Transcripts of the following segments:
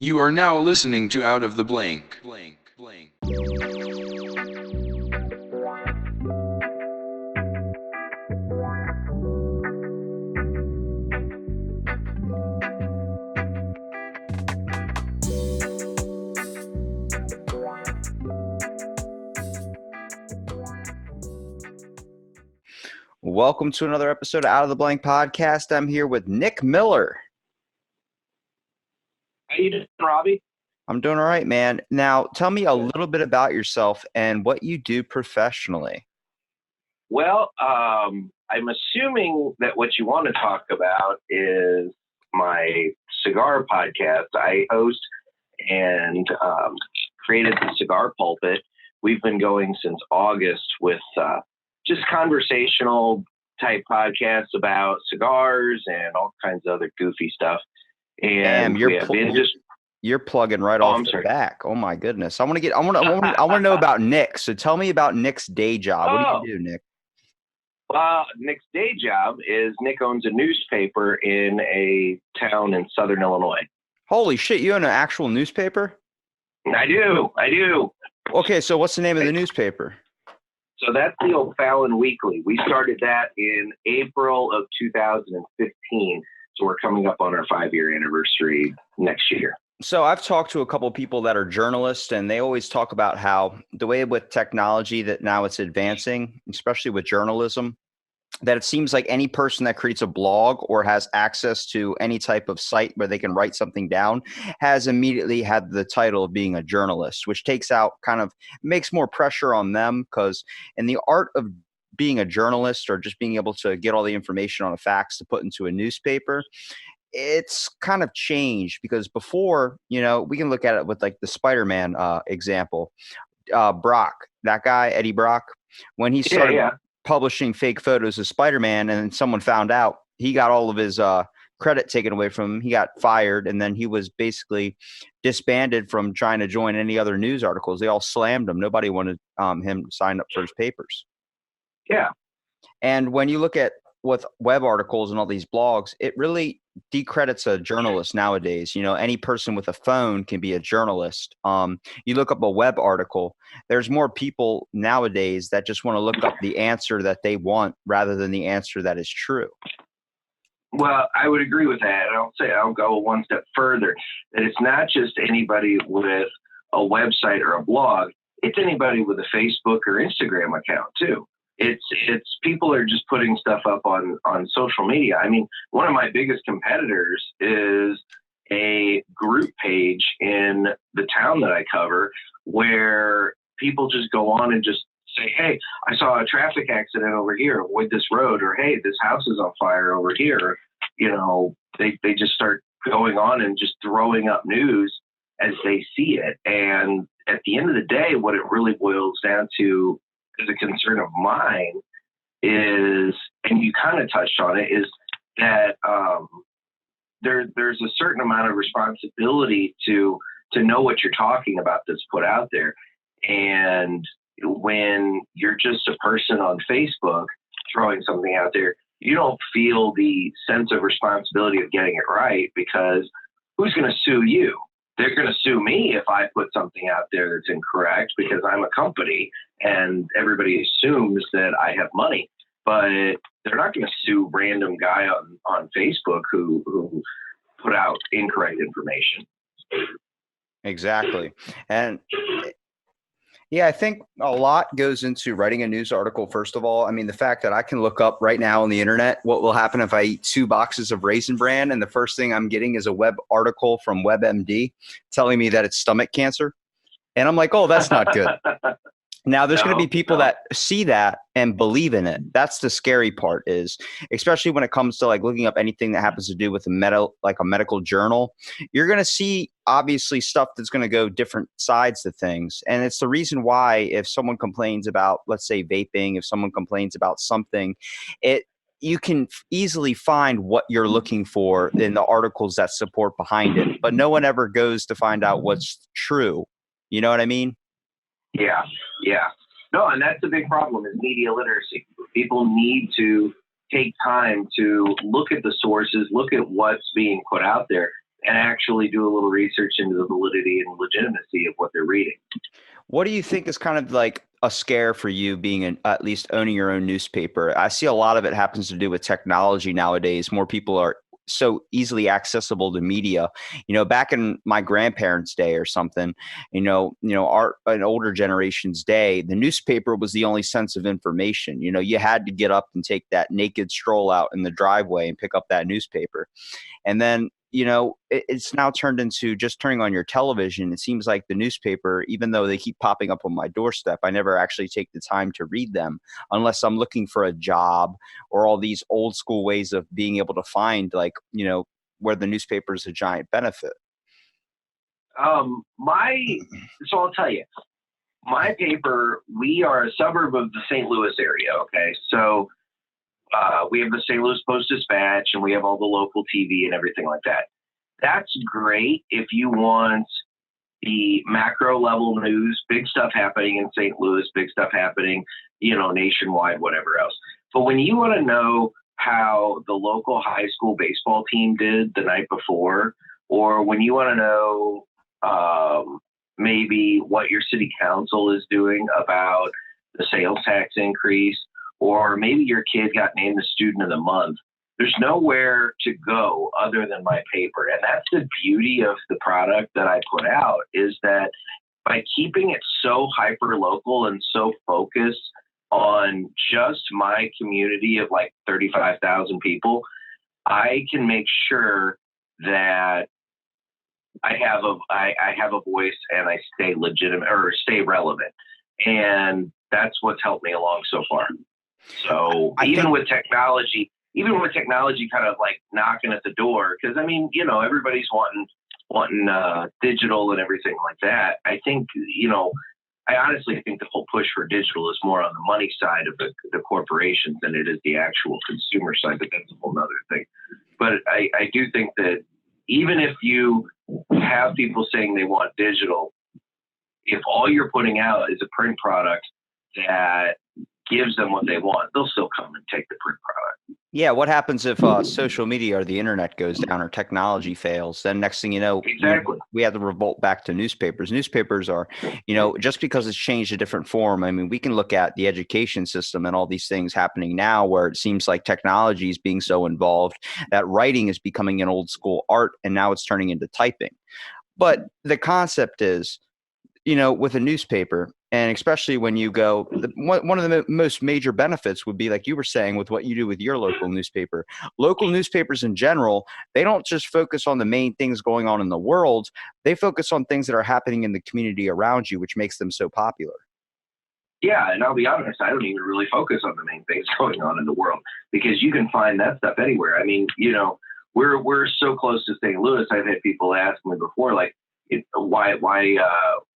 You are now listening to Out of the Blank. Welcome to another episode of Out of the Blank podcast. I'm here with Nick Miller. How you doing, Robbie? I'm doing all right, man. Now, tell me a little bit about yourself and what you do professionally. Well, I'm assuming that what you want to talk about is my cigar podcast. I host and created the Cigar Pulpit. We've been going since August with just conversational type podcasts about cigars and all kinds of other goofy stuff. And Damn, you're plugging right off the back. Oh my goodness. I want to know about Nick. So tell me about Nick's day job. What do you do, Nick? Well, Nick's day job is Nick owns a newspaper in a town in Southern Illinois. Holy shit. You own an actual newspaper? I do. Okay. So what's the name of the newspaper? So that's the O'Fallon Weekly. We started that in April of 2015. So we're coming up on our 5-year anniversary next year. So I've talked to a couple of people that are journalists, and they always talk about how the way with technology that now it's advancing, especially with journalism, that it seems like any person that creates a blog or has access to any type of site where they can write something down has immediately had the title of being a journalist, which makes more pressure on them, because in the art of being a journalist or just being able to get all the information on a fax to put into a newspaper, it's kind of changed. Because before, we can look at it with like the Spider-Man example. Brock, that guy, Eddie Brock, when he started publishing fake photos of Spider-Man and someone found out, he got all of his credit taken away from him. He got fired, and then he was basically disbanded from trying to join any other news articles. They all slammed him. Nobody wanted him to sign up for his papers. Yeah. And when you look at with web articles and all these blogs, it really decredits a journalist nowadays. Any person with a phone can be a journalist. You look up a web article, there's more people nowadays that just want to look up the answer that they want rather than the answer that is true. Well, I would agree with that. And I'll go one step further, that it's not just anybody with a website or a blog. It's anybody with a Facebook or Instagram account too. It's people are just putting stuff up on social media. I mean, one of my biggest competitors is a group page in the town that I cover where people just go on and just say, hey, I saw a traffic accident over here, avoid this road, or hey, this house is on fire over here. They just start going on and just throwing up news as they see it. And at the end of the day, what it really boils down to as a concern of mine is, and you kind of touched on it, is that there's a certain amount of responsibility to know what you're talking about that's put out there. And when you're just a person on Facebook throwing something out there, you don't feel the sense of responsibility of getting it right, because who's going to sue you? They're going to sue me if I put something out there that's incorrect, because I'm a company and everybody assumes that I have money. But they're not going to sue random guy on Facebook who put out incorrect information. Exactly. And yeah, I think a lot goes into writing a news article. First of all, I mean, the fact that I can look up right now on the internet what will happen if I eat 2 boxes of Raisin Bran, and the first thing I'm getting is a web article from WebMD telling me that it's stomach cancer. And I'm like, oh, that's not good. Now, there's going to be people that see that and believe in it. That's the scary part, is especially when it comes to like looking up anything that happens to do with a medical journal. You're going to see obviously stuff that's going to go different sides to things. And it's the reason why if someone complains about, let's say, vaping, if someone complains about something, you can easily find what you're looking for in the articles that support behind it. But no one ever goes to find out what's true. You know what I mean? Yeah. No, and that's a big problem, is media literacy. People need to take time to look at the sources, look at what's being put out there, and actually do a little research into the validity and legitimacy of what they're reading. What do you think is kind of like a scare for you being at least owning your own newspaper? I see a lot of it happens to do with technology nowadays. More people are so easily accessible to media. Back in my grandparents' day or something, our an older generation's day, the newspaper was the only sense of information. You had to get up and take that naked stroll out in the driveway and pick up that newspaper. And then, it's now turned into just turning on your television. It seems like the newspaper, even though they keep popping up on my doorstep, I never actually take the time to read them unless I'm looking for a job or all these old school ways of being able to find, like, where the newspaper is a giant benefit. So I'll tell you, my paper, we are a suburb of the St. Louis area. Okay. So, we have the St. Louis Post-Dispatch, and we have all the local TV and everything like that. That's great if you want the macro level news, big stuff happening in St. Louis, big stuff happening, nationwide, whatever else. But when you want to know how the local high school baseball team did the night before, or when you want to know maybe what your city council is doing about the sales tax increase, or maybe your kid got named the student of the month, there's nowhere to go other than my paper. And that's the beauty of the product that I put out, is that by keeping it so hyper local and so focused on just my community of like 35,000 people, I can make sure that I have a voice and I stay legitimate or stay relevant. And that's what's helped me along so far. So even with technology kind of like knocking at the door, because everybody's wanting digital and everything like that. I think, I honestly think the whole push for digital is more on the money side of the corporations than it is the actual consumer side, but that's a whole nother thing. But I do think that even if you have people saying they want digital, if all you're putting out is a print product that gives them what they want, they'll still come and take the print product. Yeah. What happens if social media or the internet goes down or technology fails? Then next thing you know, exactly, we have to revolt back to newspapers. Newspapers are, just because it's changed a different form. I mean, we can look at the education system and all these things happening now where it seems like technology is being so involved that writing is becoming an old school art, and now it's turning into typing. But the concept is, with a newspaper, and especially when you go, one of the most major benefits would be, like you were saying, with what you do with your local newspaper. Local newspapers in general, they don't just focus on the main things going on in the world. They focus on things that are happening in the community around you, which makes them so popular. Yeah, and I'll be honest, I don't even really focus on the main things going on in the world, because you can find that stuff anywhere. I mean, we're so close to St. Louis. I've had people ask me before, like,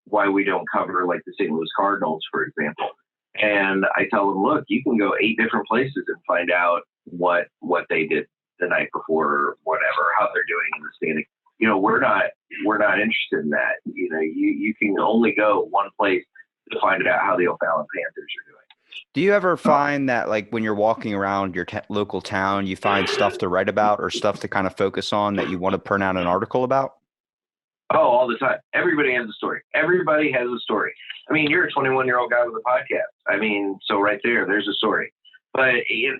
why we don't cover like the St. Louis Cardinals, for example. And I tell them, look, you can go 8 different places and find out what they did the night before, or whatever, how they're doing in the standing. We're not interested in that. You can only go one place to find out how the O'Fallon Panthers are doing. Do you ever find that, like, when you're walking around your local town, you find stuff to write about or stuff to kind of focus on that you want to print out an article about? Oh, all the time. Everybody has a story. Everybody has a story. I mean, you're a 21-year-old guy with a podcast. I mean, so right there's a story. But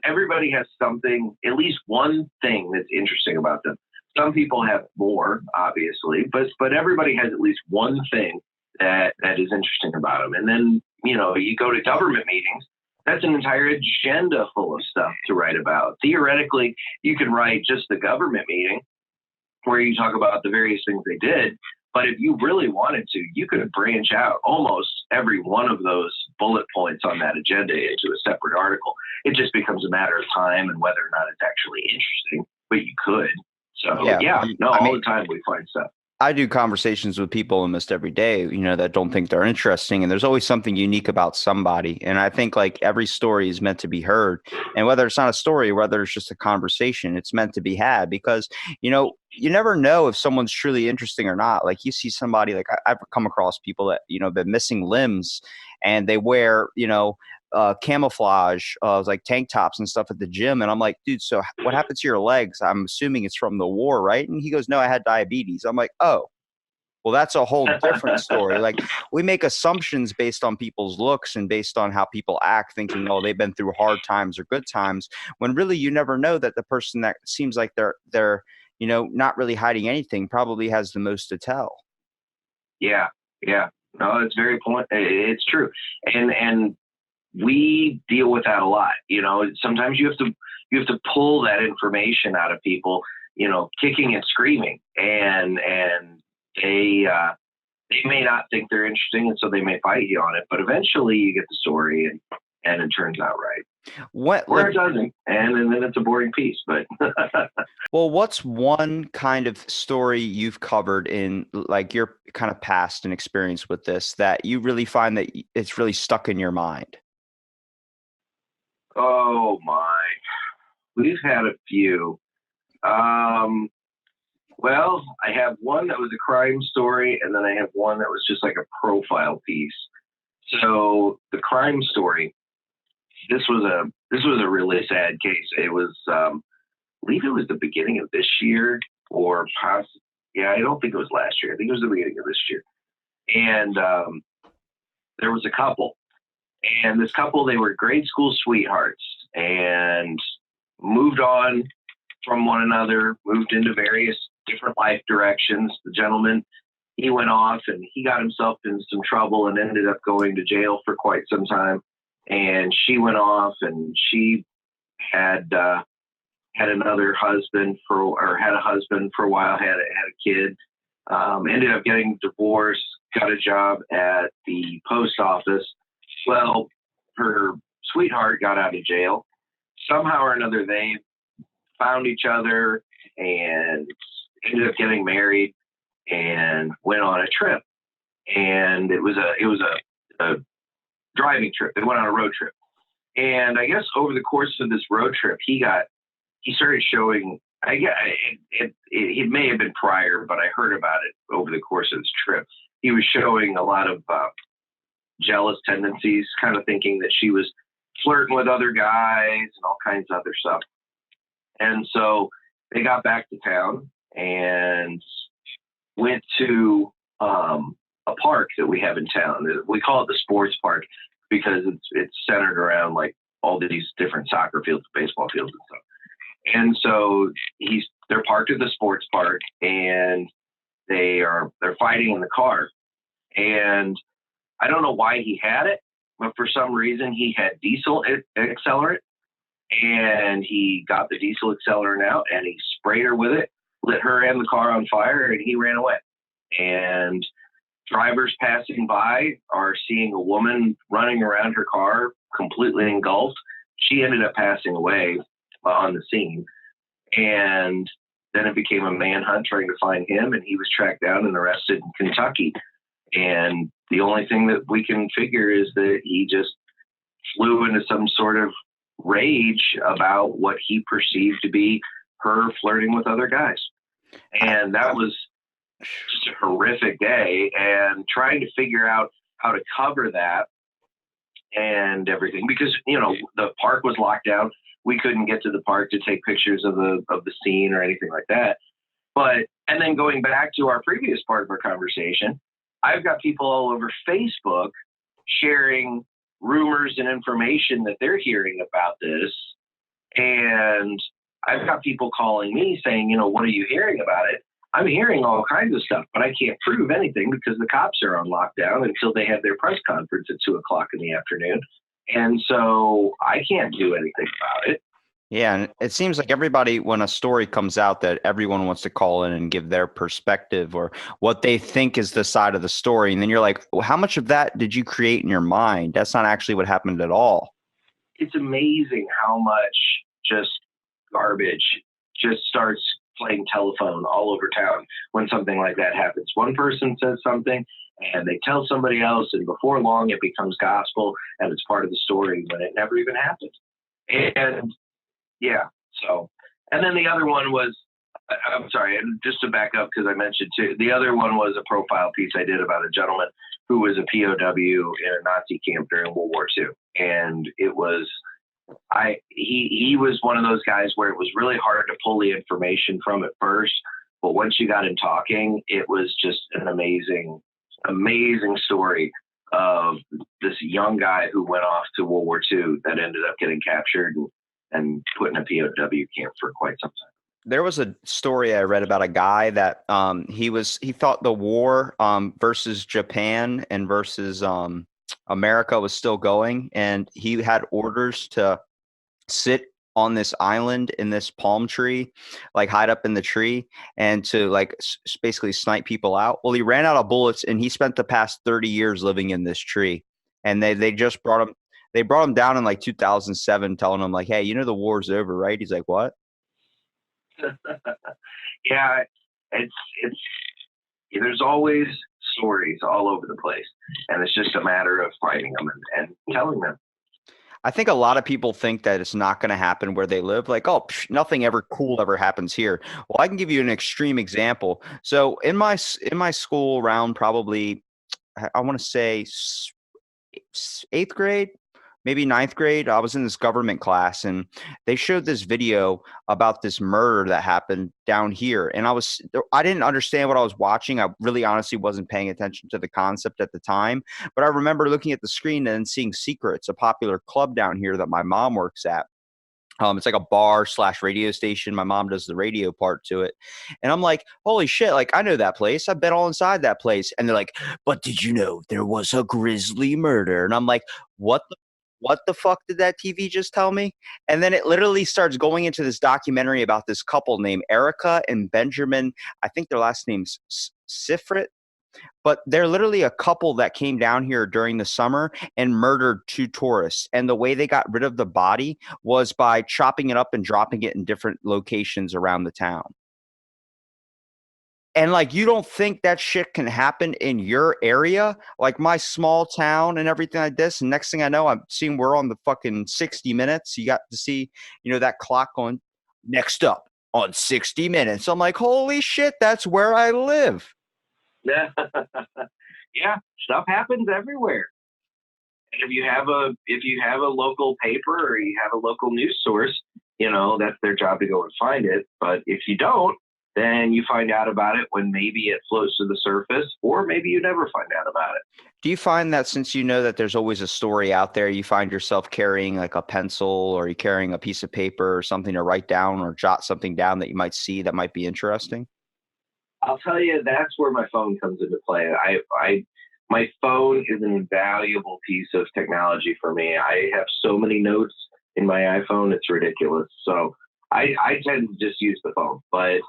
everybody has something, at least one thing that's interesting about them. Some people have more, obviously, but everybody has at least one thing that is interesting about them. And then, you go to government meetings, that's an entire agenda full of stuff to write about. Theoretically, you can write just the government meeting where you talk about the various things they did. But if you really wanted to, you could branch out almost every one of those bullet points on that agenda into a separate article. It just becomes a matter of time and whether or not it's actually interesting, but you could. So all the time we find stuff. I do conversations with people almost every day, that don't think they're interesting. And there's always something unique about somebody. And I think, like, every story is meant to be heard. And whether it's not a story, whether it's just a conversation, it's meant to be had, because, you never know if someone's truly interesting or not. Like, you see somebody, like I've come across people that, been missing limbs, and they wear, camouflage, like tank tops and stuff at the gym. And I'm like, dude, so what happened to your legs? I'm assuming it's from the war, right? And he goes, no, I had diabetes. I'm like, oh, well, that's a whole different story. Like, we make assumptions based on people's looks and based on how people act, thinking, oh, they've been through hard times or good times, when really you never know that the person that seems like they're not really hiding anything probably has the most to tell. Yeah, yeah. No, it's very point. It's true, and we deal with that a lot. Sometimes you have to pull that information out of people, kicking and screaming, and they may not think they're interesting, and so they may fight you on it. But eventually, you get the story, and it turns out right. Or it doesn't, and then it's a boring piece. But well, what's one kind of story you've covered in like your kind of past and experience with this that you really find that it's really stuck in your mind? Oh my, we've had a few. Well, I have one that was a crime story, and then I have one that was just like a profile piece. So the crime story, this was a really sad case. It was, I believe it was the beginning of this year, or possibly, yeah, I don't think it was last year. I think it was the beginning of this year. And there was a couple, and this couple, they were grade school sweethearts, and moved on from one another, moved into various different life directions. The gentleman, he went off and he got himself in some trouble and ended up going to jail for quite some time. And she went off and she had another husband had a husband for a while, had a kid, ended up getting divorced, got a job at the post office. Well, her sweetheart got out of jail. Somehow or another, they found each other and ended up getting married and went on a trip. And it was a driving trip. They went on a road trip. And I guess over the course of this road trip, he started showing, I guess it may have been prior, but I heard about it over the course of this trip. He was showing a lot of jealous tendencies, kind of thinking that she was flirting with other guys and all kinds of other stuff. And so they got back to town and went to a park that we have in town. We call it the sports park because it's centered around like all these different soccer fields, baseball fields and stuff. And so they're parked at the sports park and they're fighting in the car. And I don't know why he had it, but for some reason he had diesel accelerant. And he got the diesel accelerant out and he sprayed her with it, lit her and the car on fire, and he ran away. And drivers passing by are seeing a woman running around her car, completely engulfed. She ended up passing away on the scene. And then it became a manhunt trying to find him, and he was tracked down and arrested in Kentucky. And the only thing that we can figure is that he just flew into some sort of rage about what he perceived to be her flirting with other guys. And that was just a horrific day, and trying to figure out how to cover that and everything, because the park was locked down. We couldn't get to the park to take pictures of the scene or anything like that. And then going back to our previous part of our conversation, I've got people all over Facebook sharing rumors and information that they're hearing about this. And I've got people calling me saying, what are you hearing about it? I'm hearing all kinds of stuff, but I can't prove anything because the cops are on lockdown until they have their press conference at 2:00 in the afternoon. And so I can't do anything about it. Yeah, and it seems like everybody, when a story comes out, that everyone wants to call in and give their perspective or what they think is the side of the story. And then you're like, well, how much of that did you create in your mind? That's not actually what happened at all. It's amazing how much just garbage just starts playing telephone all over town when something like that happens. One person says something and they tell somebody else, and before long it becomes gospel and it's part of the story when it never even happened. And yeah, so, and then the other one was, I'm sorry, and just to back up, because I mentioned too, the other one was a profile piece I did about a gentleman who was a POW in a Nazi camp during World War II. And it was, he was one of those guys where it was really hard to pull the information from at first. But once you got in talking, it was just an amazing story of this young guy who went off to World War II that ended up getting captured and put in a POW camp for quite some time. There was a story I read about a guy that he thought the war versus Japan and versus America was still going, and he had orders to sit on this island in this palm tree, like hide up in the tree, and to like basically snipe people out. Well, he ran out of bullets, and he spent the past 30 years living in this tree. And they just brought him. They brought him down in like 2007, telling him like, "Hey, you know the war's over, right?" He's like, "What?" Yeah, it's there's always stories all over the place, and it's just a matter of finding them and telling them. I think a lot of people think that it's not going to happen where they live. Like, oh, nothing ever cool ever happens here. Well, I can give you an extreme example. So in my school, around probably, I want to say eighth grade, maybe ninth grade, I was in this government class, and they showed this video about this murder that happened down here. And I didn't understand what I was watching. I really honestly wasn't paying attention to the concept at the time. But I remember looking at the screen and seeing Secrets, a popular club down here that my mom works at. It's like a bar / radio station. My mom does the radio part to it. And I'm like, holy shit, like I know that place. I've been all inside that place. And they're like, but did you know there was a grisly murder? And I'm like, what the fuck did that TV just tell me? And then it literally starts going into this documentary about this couple named Erica and Benjamin. I think their last name's Sifrit. But they're literally a couple that came down here during the summer and murdered 2 tourists. And the way they got rid of the body was by chopping it up and dropping it in different locations around the town. And like, you don't think that shit can happen in your area, like my small town and everything like this. And next thing I know, I'm seeing we're on the fucking 60 Minutes. You got to see, that clock going next up on 60 Minutes. I'm like, holy shit, that's where I live. Yeah. Yeah, stuff happens everywhere. And if you have a local paper or you have a local news source, that's their job to go and find it. But if you don't, then you find out about it when maybe it floats to the surface, or maybe you never find out about it. Do you find that since you know that there's always a story out there, you find yourself carrying like a pencil, or you carrying a piece of paper or something to write down or jot something down that you might see that might be interesting? I'll tell you, that's where my phone comes into play. My phone is an invaluable piece of technology for me. I have so many notes in my iPhone, it's ridiculous. So I tend to just use the phone,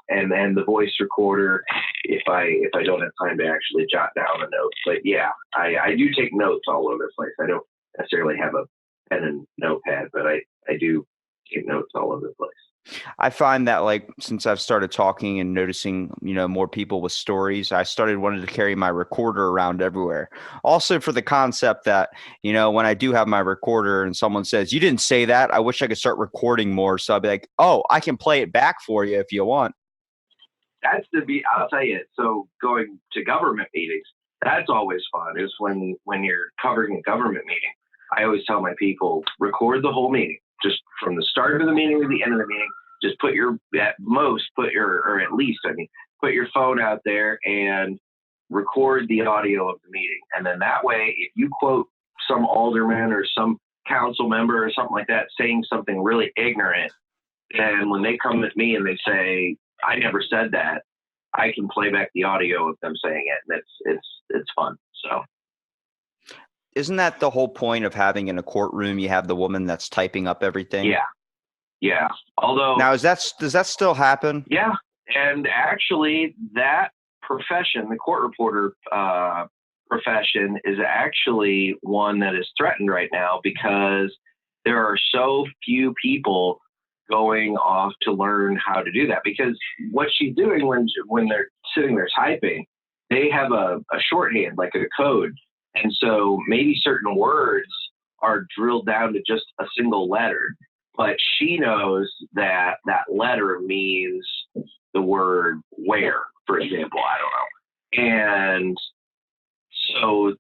and the voice recorder if I don't have time to actually jot down a note. But yeah, I do take notes all over the place. I don't necessarily have a pen and notepad, but I do take notes all over the place. I find that like since I've started talking and noticing, more people with stories, I started wanting to carry my recorder around everywhere. Also for the concept that, when I do have my recorder and someone says, you didn't say that, I wish I could start recording more. So I'll be like, oh, I can play it back for you if you want. I'll tell you, so going to government meetings, that's always fun, is when you're covering a government meeting. I always tell my people, record the whole meeting. Just from the start of the meeting to the end of the meeting, just put your phone out there and record the audio of the meeting. And then that way, if you quote some alderman or some council member or something like that saying something really ignorant, then when they come at me and they say, I never said that, I can play back the audio of them saying it. And it's fun. So. Isn't that the whole point of having in a courtroom, you have the woman that's typing up everything? Yeah. Although now, does that still happen? Yeah. And actually that profession, the court reporter profession, is actually one that is threatened right now because there are so few people going off to learn how to do that. Because what she's doing when they're sitting there typing, they have a shorthand, like a code. And so maybe certain words are drilled down to just a single letter, but she knows that letter means the word where, for example, I don't know. And So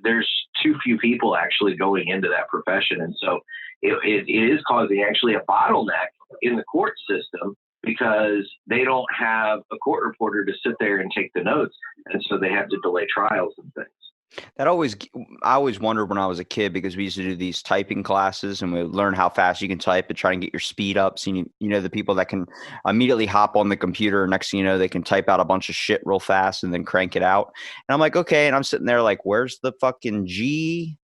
there's too few people actually going into that profession. And so it is causing actually a bottleneck in the court system because they don't have a court reporter to sit there and take the notes. And so they have to delay trials and things. I always wondered when I was a kid, because we used to do these typing classes and we would learn how fast you can type and try and get your speed up. So, the people that can immediately hop on the computer, next thing you know, they can type out a bunch of shit real fast and then crank it out. And I'm like, okay. And I'm sitting there like, where's the fucking G?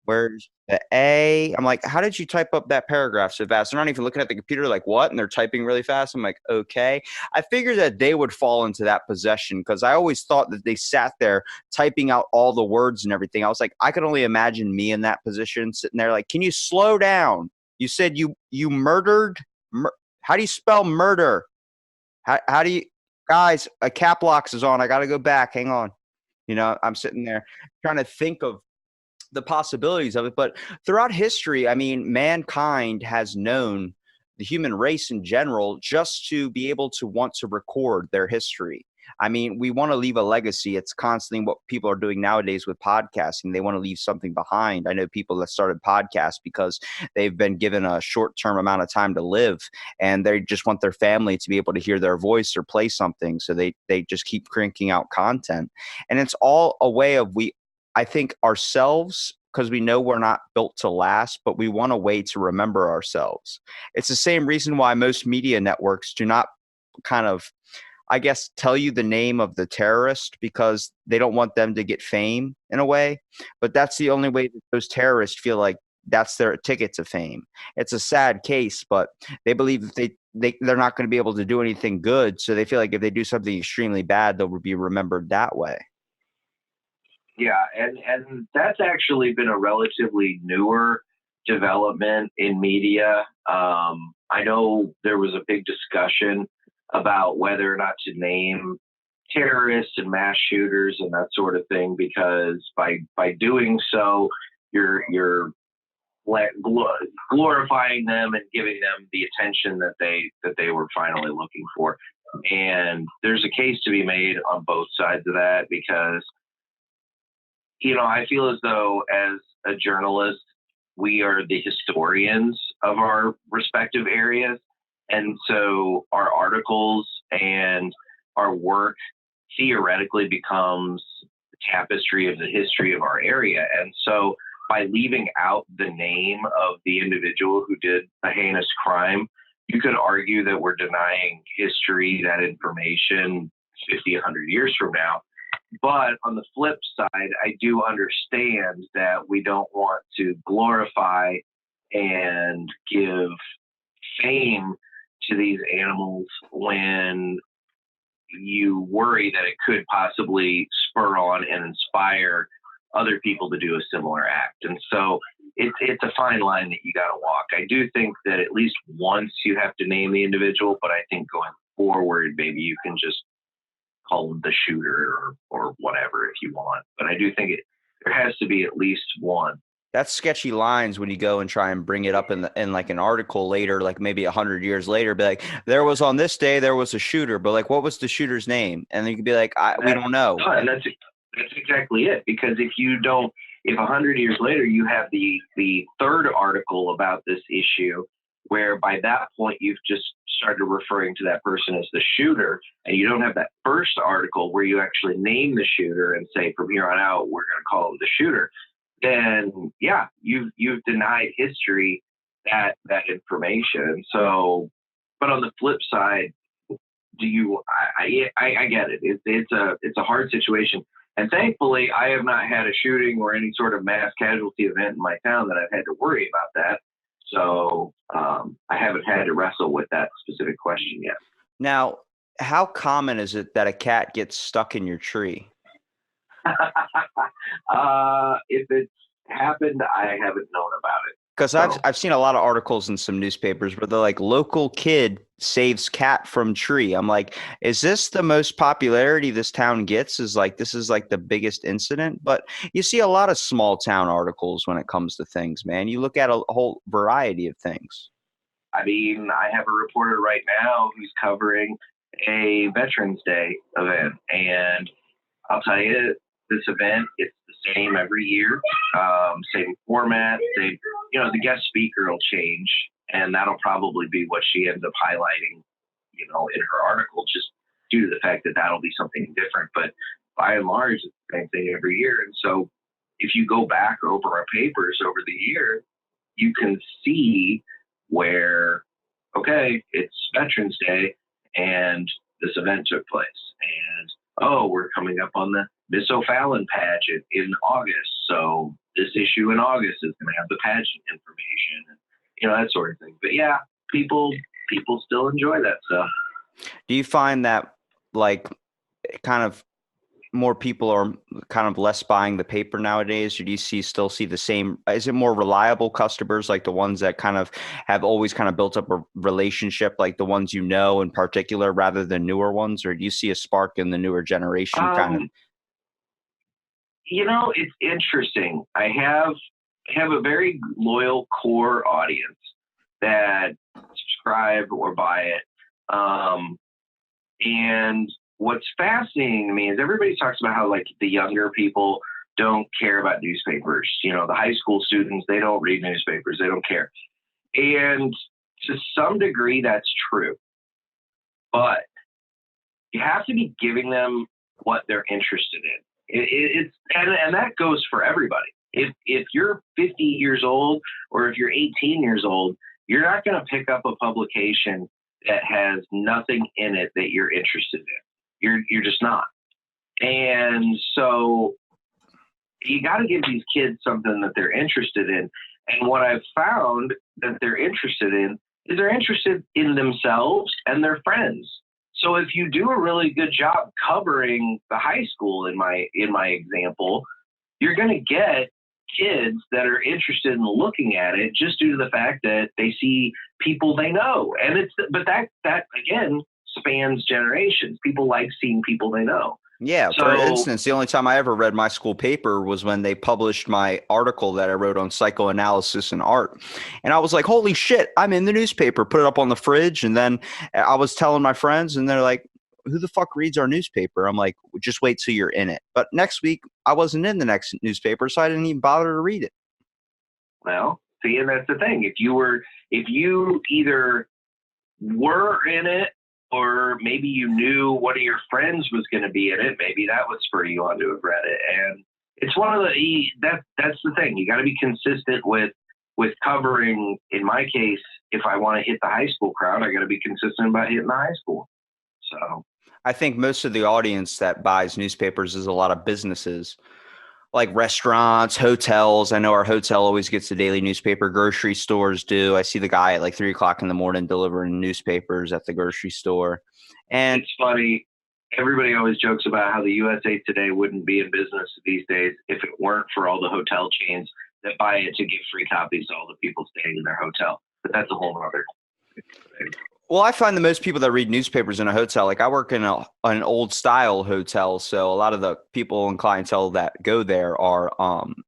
Where's the A? I'm like, how did you type up that paragraph so fast? They're not even looking at the computer like, what? And they're typing really fast. I'm like, okay. I figured that they would fall into that possession because I always thought that they sat there typing out all the words and everything. I was like, I could only imagine me in that position sitting there like, can you slow down? You said you murdered. How do you spell murder? How do you, guys, a cap locks is on. I got to go back. Hang on. I'm sitting there trying to think of the possibilities of it. But throughout history, I mean, mankind has known, the human race in general, just to be able to want to record their history. I mean, we want to leave a legacy. It's constantly what people are doing nowadays with podcasting. They want to leave something behind. I know people that started podcasts because they've been given a short-term amount of time to live, and they just want their family to be able to hear their voice or play something. So they just keep cranking out content. And it's all a way of, I think, ourselves, because we know we're not built to last, but we want a way to remember ourselves. It's the same reason why most media networks do not kind of, I guess, tell you the name of the terrorist, because they don't want them to get fame in a way. But that's the only way that those terrorists feel like that's their ticket to fame. It's a sad case, but they believe if they're not going to be able to do anything good. So they feel like if they do something extremely bad, they'll be remembered that way. Yeah, and that's actually been a relatively newer development in media. I know there was a big discussion about whether or not to name terrorists and mass shooters and that sort of thing, because by doing so, you're glorifying them and giving them the attention that they were finally looking for. And there's a case to be made on both sides of that, because I feel as though as a journalist, we are the historians of our respective areas. And so our articles and our work theoretically becomes the tapestry of the history of our area. And so by leaving out the name of the individual who did a heinous crime, you could argue that we're denying history, that information 50, 100 years from now. But on the flip side, I do understand that we don't want to glorify and give fame to these animals when you worry that it could possibly spur on and inspire other people to do a similar act. And so it's a fine line that you got to walk. I do think that at least once you have to name the individual, but I think going forward, maybe you can just call him the shooter or whatever if you want. But I do think there has to be at least one. That's sketchy lines when you go and try and bring it up in like an article later, like maybe 100 years later, be like, there was on this day, there was a shooter, but like, what was the shooter's name? And then you could be like, we don't know. And that's exactly it. Because if 100 years later, you have the third article about this issue, where by that point you've just started referring to that person as the shooter, and you don't have that first article where you actually name the shooter and say, from here on out, we're going to call him the shooter, then yeah, you've denied history that information. So, but on the flip side, I get it. It's a hard situation. And thankfully, I have not had a shooting or any sort of mass casualty event in my town that I've had to worry about that. So I haven't had to wrestle with that specific question yet. Now, how common is it that a cat gets stuck in your tree? If it's happened, I haven't known about it. Because I've seen a lot of articles in some newspapers where they're like, local kid saves cat from tree. I'm like, is this the most popularity this town gets? Is like, this is like the biggest incident? But you see a lot of small town articles when it comes to things, man. You look at a whole variety of things. I mean, I have a reporter right now who's covering a Veterans Day event, and I'll tell you, this event. It's the same every year, same format. The guest speaker will change, and that'll probably be what she ends up highlighting, in her article, just due to the fact that that'll be something different. But by and large, it's the same thing every year. And so if you go back over our papers over the year, you can see where, okay, it's Veterans Day and this event took place. And, we're coming up on the Miss O'Fallon pageant in August. So this issue in August is going to have the pageant information and, that sort of thing. But yeah, people still enjoy that stuff. Do you find that like kind of more people are kind of less buying the paper nowadays, or do you still see the same? Is it more reliable customers, like the ones that kind of have always kind of built up a relationship, like the ones in particular, rather than newer ones? Or do you see a spark in the newer generation kind of? It's interesting. I have a very loyal core audience that subscribe or buy it. And what's fascinating to me is everybody talks about how, like, the younger people don't care about newspapers. The high school students, they don't read newspapers. They don't care. And to some degree, that's true. But you have to be giving them what they're interested in. And that goes for everybody. If you're 50 years old or if you're 18 years old, you're not going to pick up a publication that has nothing in it that you're interested in. You're just not. And so you got to give these kids something that they're interested in. And what I've found that they're interested in is they're interested in themselves and their friends. So if you do a really good job covering the high school in my example, you're going to get kids that are interested in looking at it just due to the fact that they see people they know. And but that again spans generations. People like seeing people they know. Yeah. For instance, the only time I ever read my school paper was when they published my article that I wrote on psychoanalysis and art. And I was like, holy shit, I'm in the newspaper, put it up on the fridge. And then I was telling my friends and they're like, who the fuck reads our newspaper? I'm like, just wait till you're in it. But next week I wasn't in the next newspaper, so I didn't even bother to read it. Well, see, and that's the thing. If you either were in it, or maybe you knew one of your friends was going to be in it, maybe that would spur you on to have read it. And it's one of that's the thing. You got to be consistent with covering. In my case, if I want to hit the high school crowd, I got to be consistent about hitting the high school. So I think most of the audience that buys newspapers is a lot of businesses, like restaurants, hotels. I know our hotel always gets the daily newspaper. Grocery stores do. I see the guy at like 3:00 in the morning delivering newspapers at the grocery store. And it's funny. Everybody always jokes about how the USA Today wouldn't be in business these days if it weren't for all the hotel chains that buy it to give free copies to all the people staying in their hotel. But that's a whole other thing. Well, I find the most people that read newspapers in a hotel, like I work in an old style hotel. So a lot of the people and clientele that go there are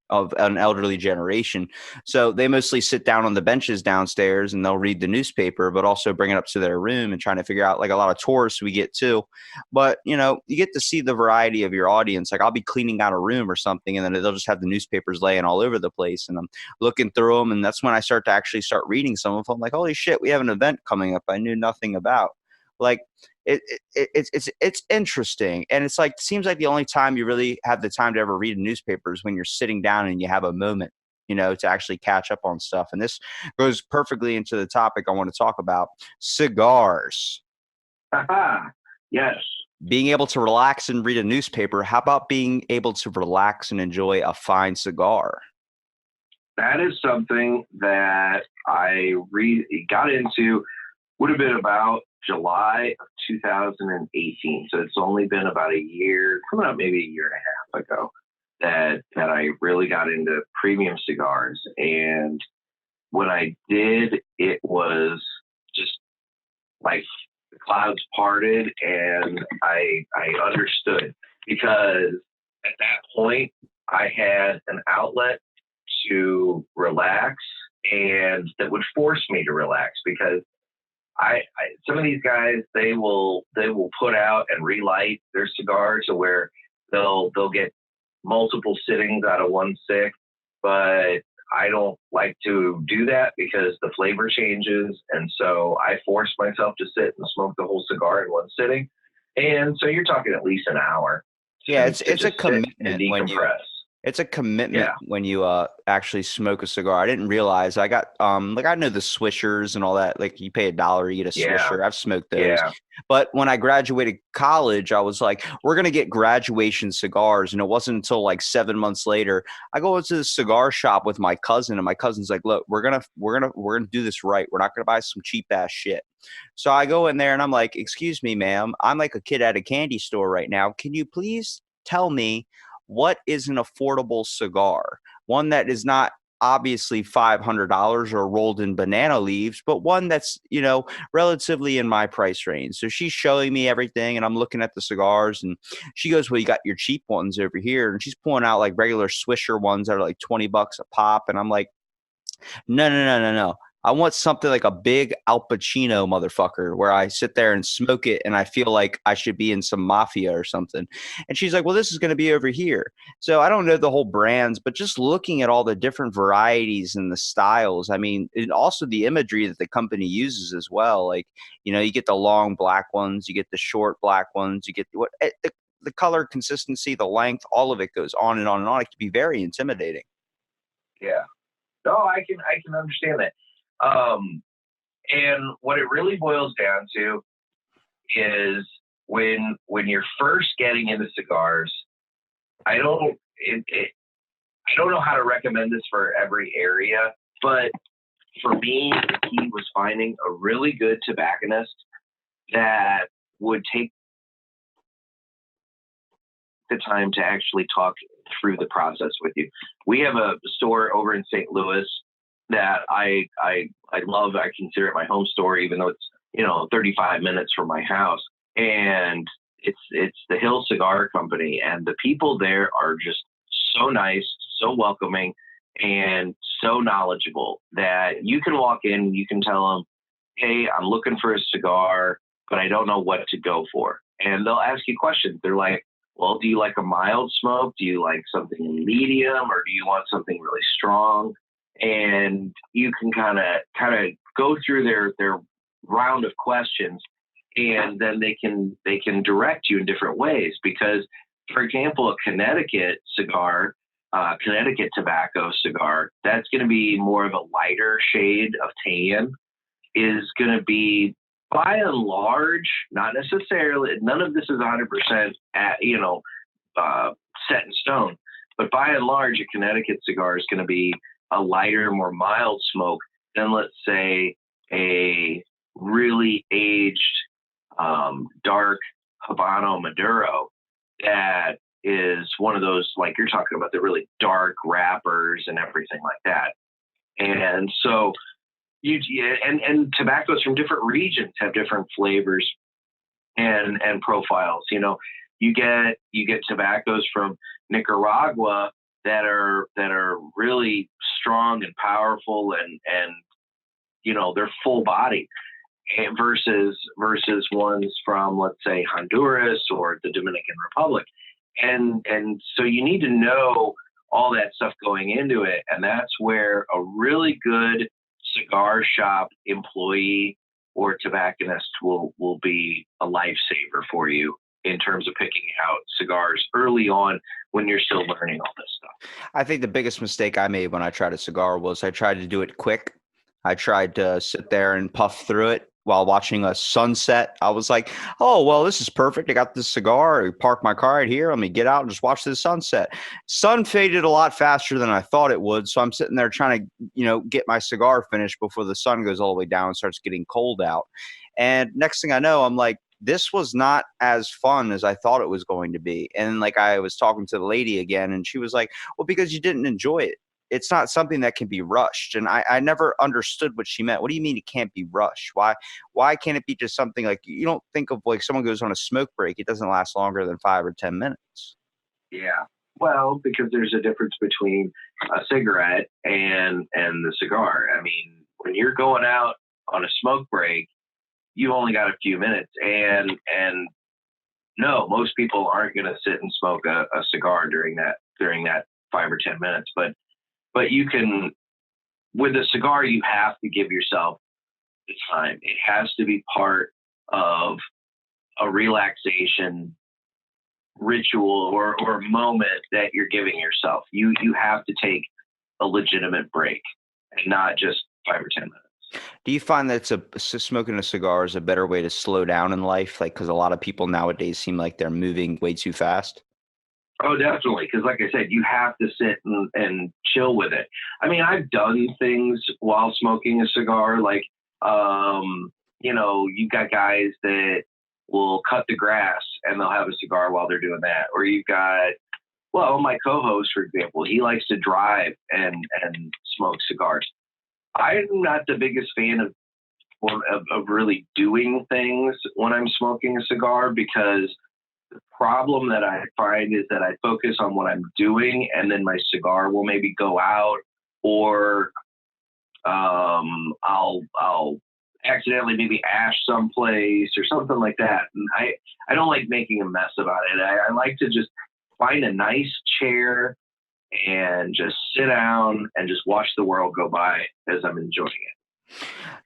of an elderly generation. So they mostly sit down on the benches downstairs and they'll read the newspaper, but also bring it up to their room and trying to figure out, like a lot of tourists we get too. But, you get to see the variety of your audience. Like I'll be cleaning out a room or something and then they'll just have the newspapers laying all over the place. And I'm looking through them. And that's when I start to reading some of them. I'm like, holy shit, we have an event coming up I knew nothing about. Like it's interesting. And it's like, it seems like the only time you really have the time to ever read a newspaper is when you're sitting down and you have a moment, to actually catch up on stuff. And this goes perfectly into the topic I want to talk about: cigars. Yes. Being able to relax and read a newspaper. How about being able to relax and enjoy a fine cigar? That is something that I got into, would have been about July of 2018. So it's only been about a year, coming up maybe a year and a half ago, that I really got into premium cigars. And when I did, it was just like the clouds parted and I understood, because at that point I had an outlet to relax and that would force me to relax, because some of these guys, they will put out and relight their cigars to where they'll get multiple sittings out of one stick, but I don't like to do that because the flavor changes. And so I force myself to sit and smoke the whole cigar in one sitting. And so you're talking at least an hour Yeah, to it's a just sit and commitment when you decompress. It's a commitment Yeah. when you actually smoke a cigar. I didn't realize I got like I know the swishers and all that. Like you pay $1, you get a Yeah. swisher. I've smoked those. Yeah. But when I graduated college, I was like, we're gonna get graduation cigars. And it wasn't until like 7 months later, I go into the cigar shop with my cousin, and my cousin's like, look, we're gonna do this right. We're not gonna buy some cheap ass shit. So I go in there and I'm like, excuse me, ma'am, I'm like a kid at a candy store right now. Can you please tell me what is an affordable cigar? One that is not obviously $500 or rolled in banana leaves, but one that's, relatively in my price range. So she's showing me everything and I'm looking at the cigars and she goes, well, you got your cheap ones over here. And she's pulling out like regular Swisher ones that are like $20 a pop. And I'm like, no, no, no, no, no. I want something like a big Al Pacino motherfucker where I sit there and smoke it and I feel like I should be in some mafia or something. And she's like, well, this is going to be over here. So I don't know the whole brands, but just looking at all the different varieties and the styles, I mean, and also the imagery that the company uses as well. Like, you get the long black ones, you get the short black ones, you get the color consistency, the length, all of it goes on and on and on. It can be very intimidating. Yeah. No, I can understand that. And what it really boils down to is when you're first getting into cigars, I don't I don't know how to recommend this for every area, but for me, the key was finding a really good tobacconist that would take the time to actually talk through the process with you. We have a store over in St. Louis that I love. I consider it my home store, even though it's 35 minutes from my house. And it's the Hill Cigar Company, and the people there are just so nice, so welcoming, and so knowledgeable that you can walk in, you can tell them, hey, I'm looking for a cigar, but I don't know what to go for. And they'll ask you questions. They're like, well, do you like a mild smoke? Do you like something medium, or do you want something really strong? And you can kind of go through their round of questions, and then they can direct you in different ways. Because, for example, a Connecticut cigar, Connecticut tobacco cigar, that's going to be more of a lighter shade of tan, is going to be, by and large, not necessarily, none of this is 100% set in stone, but by and large, a Connecticut cigar is going to be a lighter, more mild smoke than, let's say, a really aged, dark Habano Maduro that is one of those, like you're talking about, the really dark wrappers and everything like that. And so and tobaccos from different regions have different flavors and profiles. You get tobaccos from Nicaragua that are really strong and powerful, and they're full body, versus ones from, let's say, Honduras or the Dominican Republic. And so you need to know all that stuff going into it. And that's where a really good cigar shop employee or tobacconist will be a lifesaver for you in terms of picking out cigars early on when you're still learning all this stuff. I think the biggest mistake I made when I tried a cigar was I tried to do it quick. I tried to sit there and puff through it while watching a sunset. I was like, oh, well, this is perfect. I got this cigar. I parked my car right here. Let me get out and just watch the sunset. Sun faded a lot faster than I thought it would. So I'm sitting there trying to, get my cigar finished before the sun goes all the way down and starts getting cold out. And next thing I know, I'm like, this was not as fun as I thought it was going to be. And like I was talking to the lady again, and she was like, well, because you didn't enjoy it. It's not something that can be rushed. And I never understood what she meant. What do you mean it can't be rushed? Why can't it be just something like, you don't think of like someone goes on a smoke break, it doesn't last longer than 5 or 10 minutes. Yeah. Well, because there's a difference between a cigarette and the cigar. I mean, when you're going out on a smoke break, you only got a few minutes, and No, most people aren't going to sit and smoke a cigar during that 5 or 10 minutes. But you can, with a cigar, you have to give yourself the time. It has to be part of a relaxation ritual or moment that you're giving yourself. You have to take a legitimate break and not just 5 or 10 minutes. Do you find that smoking a cigar is a better way to slow down in life? Like, because a lot of people nowadays seem like they're moving way too fast. Oh, definitely. Because like I said, you have to sit and chill with it. I mean, I've done things while smoking a cigar. Like, you've got guys that will cut the grass and they'll have a cigar while they're doing that. Or you've got, well, my co-host, for example, he likes to drive and smoke cigars. I'm not the biggest fan of really doing things when I'm smoking a cigar, because the problem that I find is that I focus on what I'm doing, and then my cigar will maybe go out, or I'll accidentally maybe ash someplace or something like that. And I don't like making a mess about it. I like to just find a nice chair and just sit down and just watch the world go by as I'm enjoying it.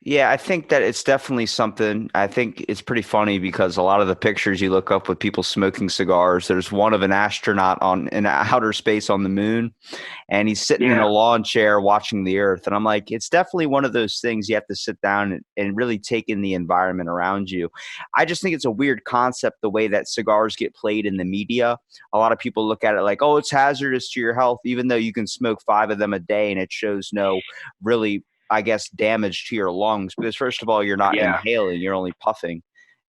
Yeah, I think that it's definitely something. I think it's pretty funny because a lot of the pictures you look up with people smoking cigars, there's one of an astronaut in outer space on the moon, and he's sitting in a lawn chair watching the earth. And I'm like, it's definitely one of those things you have to sit down and really take in the environment around you. I just think it's a weird concept, the way that cigars get played in the media. A lot of people look at it like, oh, it's hazardous to your health, even though you can smoke 5 of them a day and it shows no really, I guess, damage to your lungs, because first of all, you're not inhaling, you're only puffing.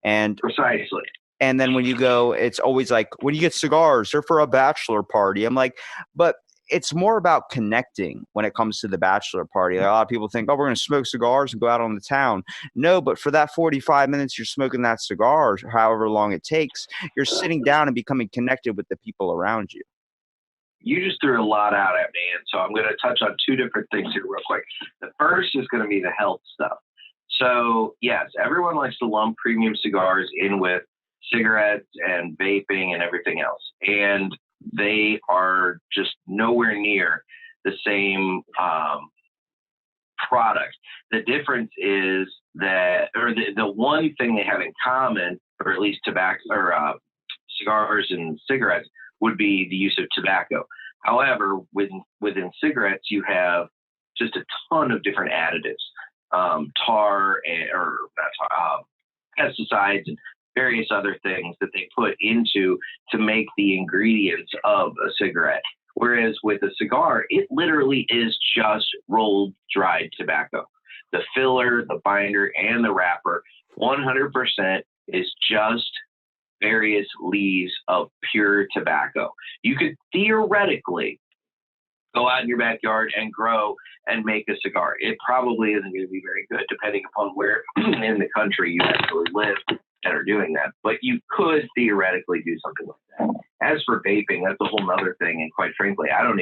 And precisely. And then when you go, it's always like, when you get cigars, they're for a bachelor party. I'm like, but it's more about connecting when it comes to the bachelor party. Like, a lot of people think, oh, we're going to smoke cigars and go out on the town. No, but for that 45 minutes you're smoking that cigar, however long it takes, you're sitting down and becoming connected with the people around you. You just threw a lot out at me, and so I'm going to touch on 2 different things here real quick. The first is going to be the health stuff. So, yes, everyone likes to lump premium cigars in with cigarettes and vaping and everything else, and they are just nowhere near the same product. The difference is that, or the one thing they have in common, or at least tobacco or cigars and cigarettes, would be the use of tobacco. However, within cigarettes, you have just a ton of different additives, pesticides and various other things that they put into to make the ingredients of a cigarette. Whereas with a cigar, it literally is just rolled dried tobacco. The filler, the binder, and the wrapper, 100% is just various leaves of pure tobacco. You could theoretically go out in your backyard and grow and make a cigar. It probably isn't going to be very good, depending upon where in the country you actually live that are doing that. But you could theoretically do something like that. As for vaping, that's a whole other thing. And quite frankly, I'm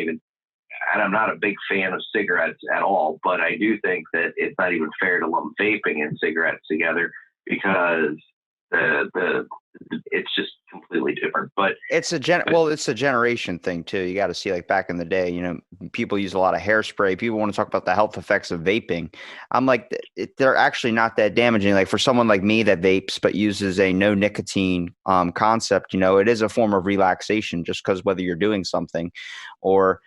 not a big fan of cigarettes at all, but I do think that it's not even fair to lump vaping and cigarettes together, because it's just completely different. But it's a generation thing too. You got to see, like, back in the day, people use a lot of hairspray. People want to talk about the health effects of vaping. I'm like, they're actually not that damaging. Like, for someone like me that vapes but uses a no nicotine concept, it is a form of relaxation, just because whether you're doing something or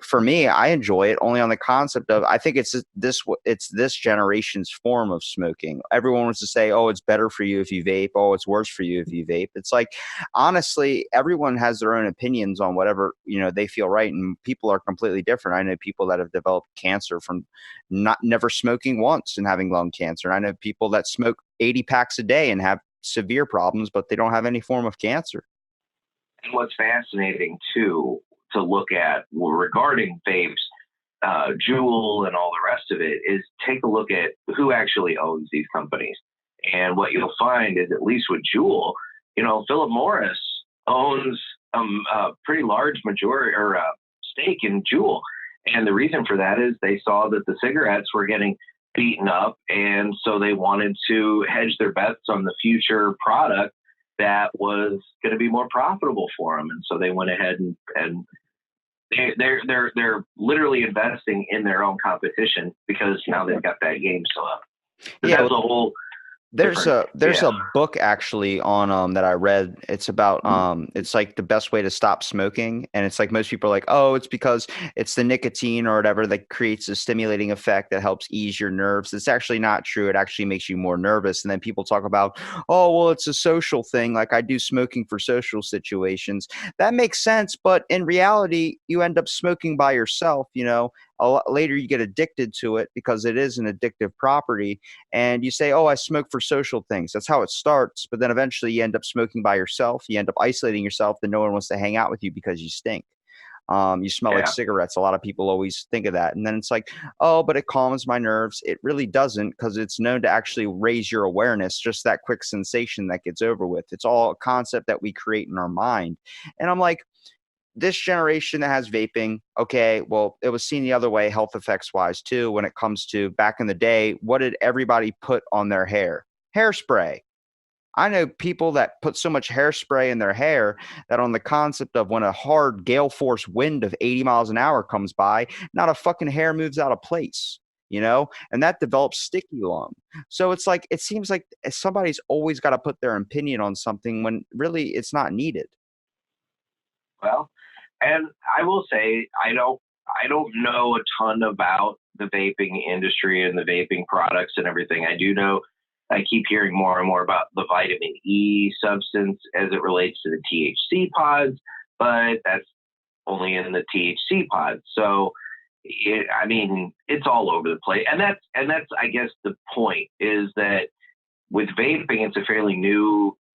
for me, I enjoy it only on the concept of, I think it's this generation's form of smoking. Everyone wants to say, oh, it's better for you if you vape. Oh, it's worse for you if you vape. It's like, honestly, everyone has their own opinions on whatever, they feel right. And people are completely different. I know people that have developed cancer from never smoking once and having lung cancer. And I know people that smoke 80 packs a day and have severe problems, but they don't have any form of cancer. And what's fascinating too, to look at regarding vapes, Juul and all the rest of it, is take a look at who actually owns these companies. And what you'll find is, at least with Juul, Philip Morris owns a pretty large majority or stake in Juul. And the reason for that is they saw that the cigarettes were getting beaten up, and so they wanted to hedge their bets on the future product that was going to be more profitable for them. And so they went ahead and they're literally investing in their own competition because now they've got that game still up. But Yeah, that's a whole there's a book actually on that I read. It's about it's like the best way to stop smoking, and it's like most people are like, oh, it's because it's the nicotine or whatever that creates a stimulating effect that helps ease your nerves. It's actually not true. It actually makes you more nervous. And then people talk about, oh, well, it's a social thing. Like I do smoking for social situations. That makes sense, but in reality, you end up smoking by yourself. A lot later you get addicted to it because it is an addictive property, and you say, oh, I smoke for social things. That's how it starts. But then eventually you end up smoking by yourself. You end up isolating yourself, and no one wants to hang out with you because you stink. You smell like cigarettes. A lot of people always think of that. And then it's like, oh, but it calms my nerves. It really doesn't, because it's known to actually raise your awareness, just that quick sensation that gets over with. It's all a concept that we create in our mind. And I'm like, this generation that has vaping, okay, well, it was seen the other way, health effects wise too, when it comes to back in the day. What did everybody put on their hair? Hairspray. I know people that put so much hairspray in their hair that on the concept of when a hard gale force wind of 80 miles an hour comes by, not a fucking hair moves out of place, and that develops sticky lung. So it's like, it seems like somebody's always got to put their opinion on something when really it's not needed. Well, and I will say I don't know a ton about the vaping industry and the vaping products and everything. I do know I keep hearing more and more about the vitamin E substance as it relates to the THC pods, but that's only in the THC pods. So it's all over the place. And that's I guess the point is that with vaping, it's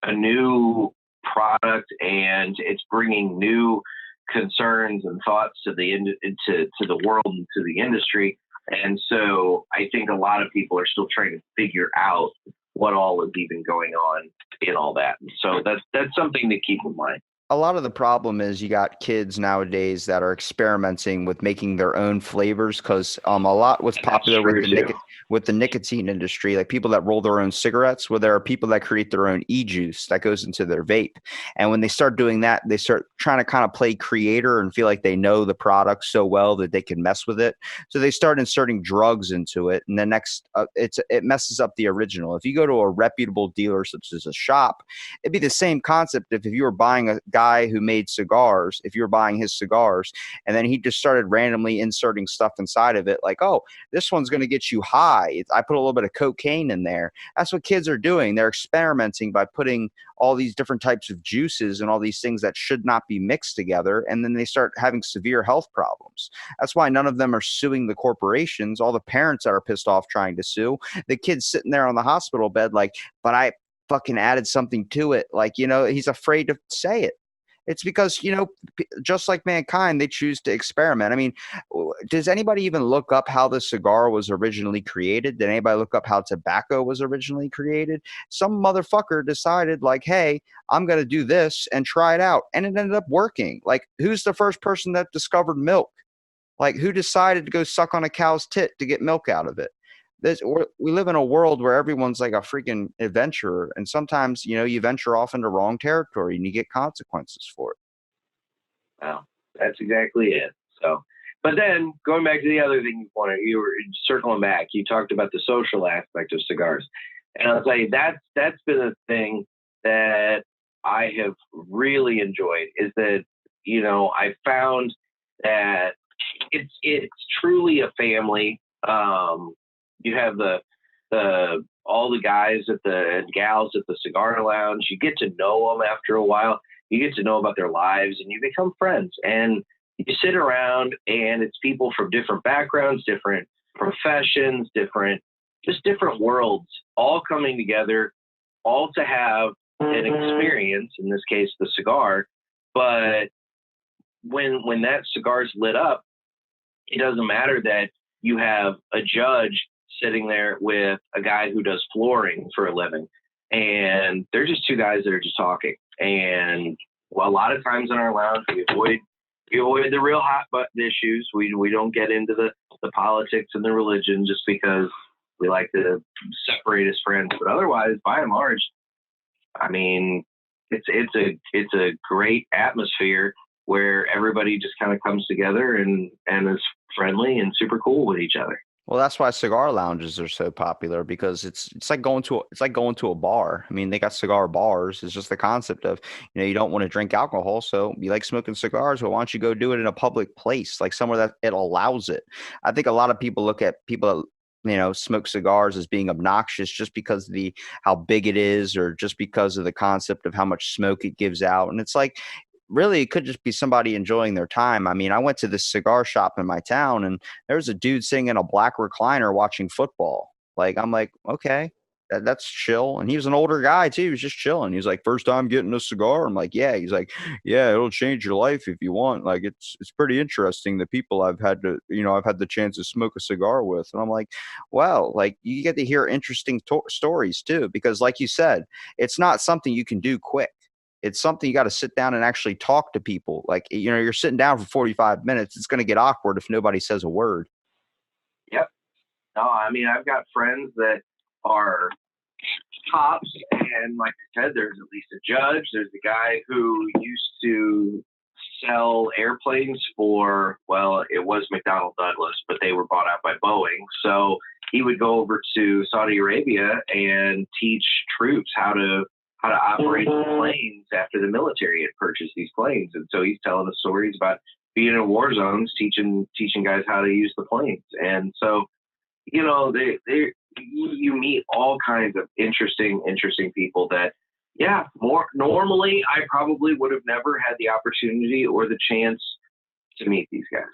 a new product, and it's bringing new concerns and thoughts to the world and to the industry. And so I think a lot of people are still trying to figure out what all is even going on in all that. And so that's something to keep in mind. A lot of the problem is you got kids nowadays that are experimenting with making their own flavors, because a lot what's popular with the nicotine industry, like people that roll their own cigarettes, where there are people that create their own e-juice that goes into their vape. And when they start doing that, they start trying to kind of play creator and feel like they know the product so well that they can mess with it. So they start inserting drugs into it, and the next it messes up the original. If you go to a reputable dealer such as a shop, it'd be the same concept if you were buying a guy who made cigars, if you were buying his cigars, and then he just started randomly inserting stuff inside of it, like, oh, this one's going to get you high. I put a little bit of cocaine in there. That's what kids are doing. They're experimenting by putting all these different types of juices and all these things that should not be mixed together, and then they start having severe health problems. That's why none of them are suing the corporations. All the parents that are pissed off trying to sue, the kid's sitting there on the hospital bed like, but I fucking added something to it. Like, he's afraid to say it. It's because, just like mankind, they choose to experiment. I mean, does anybody even look up how the cigar was originally created? Did anybody look up how tobacco was originally created? Some motherfucker decided, like, hey, I'm going to do this and try it out. And it ended up working. Like, who's the first person that discovered milk? Like, who decided to go suck on a cow's tit to get milk out of it? We live in a world where everyone's like a freaking adventurer, and sometimes you venture off into wrong territory and you get consequences for it. Well, that's exactly it. So, but then going back to the other thing you were circling back. You talked about the social aspect of cigars, and I'll tell you that's been a thing that I have really enjoyed. Is that I found that it's truly a family. You have all the guys and gals at the cigar lounge. You get to know them after a while. You get to know about their lives, and you become friends. And you sit around, and it's people from different backgrounds, different professions, different worlds, all coming together, all to have an experience. In this case, the cigar. But when that cigar's lit up, it doesn't matter that you have a judge sitting there with a guy who does flooring for a living, and they're just two guys that are just talking. And a lot of times in our lounge, we avoid the real hot button issues. We don't get into the politics and the religion, just because we like to separate as friends. But otherwise, by and large, I mean, it's a great atmosphere where everybody just kind of comes together and is friendly and super cool with each other. Well, that's why cigar lounges are so popular, because it's like going to a bar. I mean, they got cigar bars. It's just the concept of, you don't want to drink alcohol, so you like smoking cigars. Well, why don't you go do it in a public place, like somewhere that it allows it? I think a lot of people look at people that smoke cigars as being obnoxious just because of the how big it is, or just because of the concept of how much smoke it gives out. And it's like, really, it could just be somebody enjoying their time. I mean, I went to this cigar shop in my town, and there was a dude sitting in a black recliner watching football. Like, I'm like, okay, that's chill. And he was an older guy too. He was just chilling. He was like, first time getting a cigar. I'm like, yeah. He's like, yeah, it'll change your life if you want. Like, it's pretty interesting, the people I've had the chance to smoke a cigar with. And I'm like, wow, like you get to hear interesting stories too, because like you said, it's not something you can do quick. It's something you got to sit down and actually talk to people. Like, you're sitting down for 45 minutes. It's going to get awkward if nobody says a word. Yep. No, I mean, I've got friends that are cops, and like I said, there's at least a judge. There's a guy who used to sell airplanes for, well, it was McDonnell Douglas, but they were bought out by Boeing. So he would go over to Saudi Arabia and teach troops how to operate the planes after the military had purchased these planes. And so he's telling us stories about being in war zones, teaching guys how to use the planes. And so, you meet all kinds of interesting people that, yeah, more normally I probably would have never had the opportunity or the chance to meet these guys.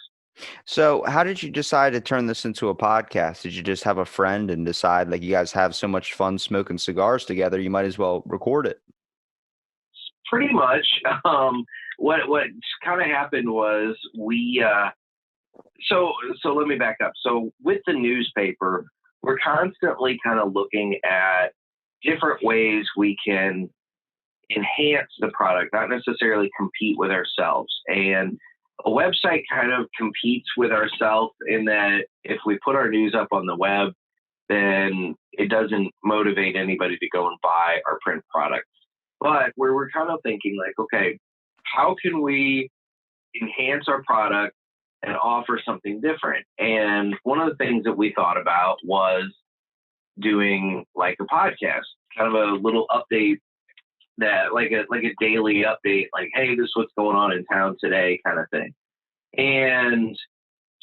So how did you decide to turn this into a podcast? Did you just have a friend and decide, like, you guys have so much fun smoking cigars together, you might as well record it? Pretty much. What kind of happened was we, so let me back up. So with the newspaper, we're constantly kind of looking at different ways we can enhance the product, not necessarily compete with ourselves. And a website kind of competes with ourselves in that if we put our news up on the web, then it doesn't motivate anybody to go and buy our print product. But where we're kind of thinking like, okay, how can we enhance our product and offer something different? And one of the things that we thought about was doing like a podcast, kind of a little update, that like a daily update, like, hey, this is what's going on in town today, kind of thing. And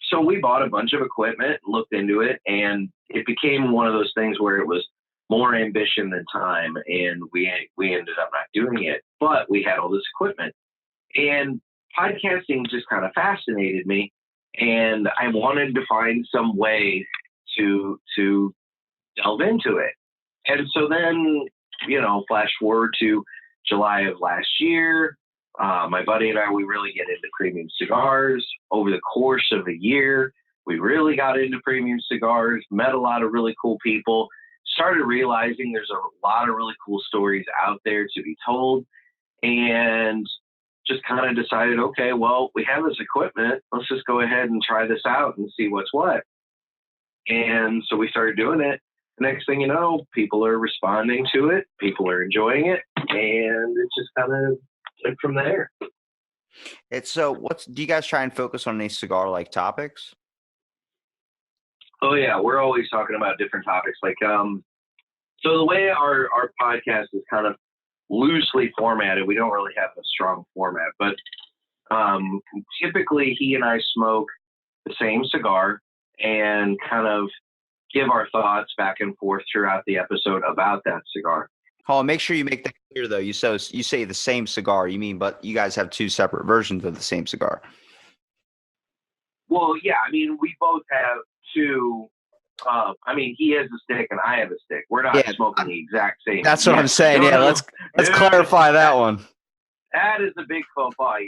so we bought a bunch of equipment, looked into it, and it became one of those things where it was more ambition than time, and we ended up not doing it. But we had all this equipment, and podcasting just kind of fascinated me, and I wanted to find some way to delve into it. And so then, flash forward to July of last year, my buddy and I, we really get into premium cigars. Over the course of a year, we really got into premium cigars, met a lot of really cool people, started realizing there's a lot of really cool stories out there to be told, and just kind of decided, okay, well, we have this equipment. Let's just go ahead and try this out and see what's what. And so we started doing it. Next thing you know, people are responding to it, people are enjoying it, and it just kind of went from there. Do you guys try and focus on any cigar like topics? Oh yeah, we're always talking about different topics. Like, so the way our podcast is kind of loosely formatted, we don't really have a strong format, but typically he and I smoke the same cigar and kind of give our thoughts back and forth throughout the episode about that cigar. Oh, make sure you make that clear though. You say the same cigar, you mean, but you guys have two separate versions of the same cigar. Well, yeah, I mean, we both have two. I mean, he has a stick and I have a stick. We're not smoking the exact same. That's what I'm saying. Let's clarify that one. That is a big faux pas.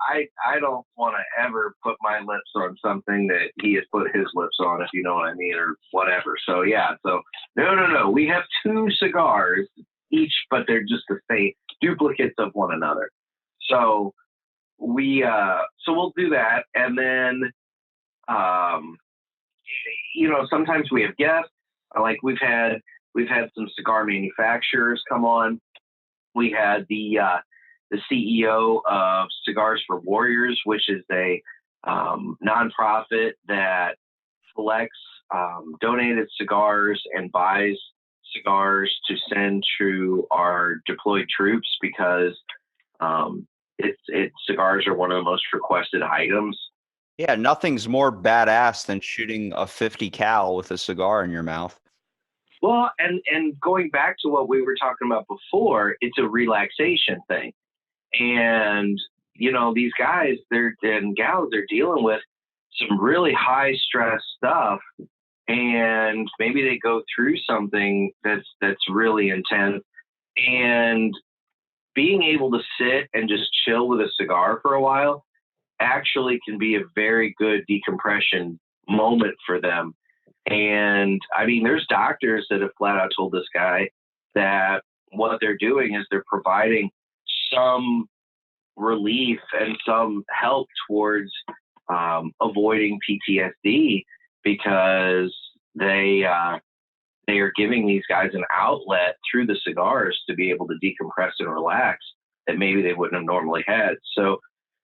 I don't want to ever put my lips on something that he has put his lips on, if you know what I mean, or whatever. So yeah, no. We have two cigars each, but they're just the same duplicates of one another. So we'll do that, and then sometimes we have guests. Like we've had some cigar manufacturers come on, We had the CEO of Cigars for Warriors, which is a nonprofit that collects donated cigars and buys cigars to send to our deployed troops because cigars are one of the most requested items. Yeah, nothing's more badass than shooting a 50 cal with a cigar in your mouth. Well, and going back to what we were talking about before, it's a relaxation thing. And, these guys and gals, they're dealing with some really high stress stuff. And maybe they go through something that's really intense. And being able to sit and just chill with a cigar for a while actually can be a very good decompression moment for them. And I mean, there's doctors that have flat out told this guy that what they're doing is they're providing some relief and some help towards avoiding PTSD because they are giving these guys an outlet through the cigars to be able to decompress and relax that maybe they wouldn't have normally had. So,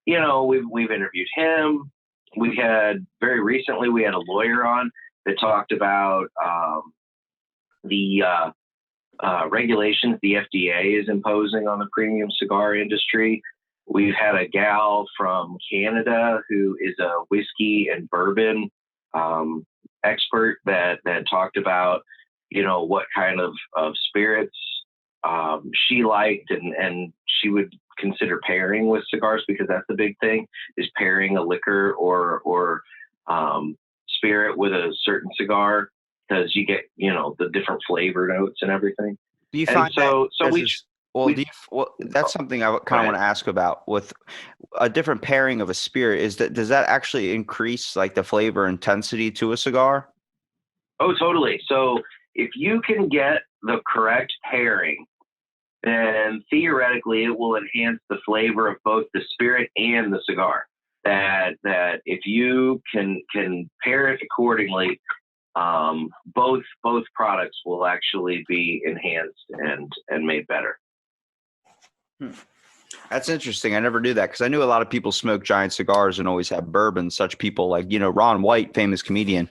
we've interviewed him. We had very recently, we had a lawyer on that talked about the regulations the FDA is imposing on the premium cigar industry. We've had a gal from Canada who is a whiskey and bourbon expert that talked about, what kind of spirits she liked and she would consider pairing with cigars because that's the big thing is pairing a liquor or spirit with a certain cigar because you get, the different flavor notes and everything. Do you And find so that's something I kind of want to ask about with a different pairing of a spirit does that actually increase like the flavor intensity to a cigar? Oh, totally. So if you can get the correct pairing, then theoretically it will enhance the flavor of both the spirit and the cigar. That if you can pair it accordingly, both products will actually be enhanced and made better. That's interesting. I never knew that because I knew a lot of people smoke giant cigars and always have bourbon. Such people like, Ron White, famous comedian,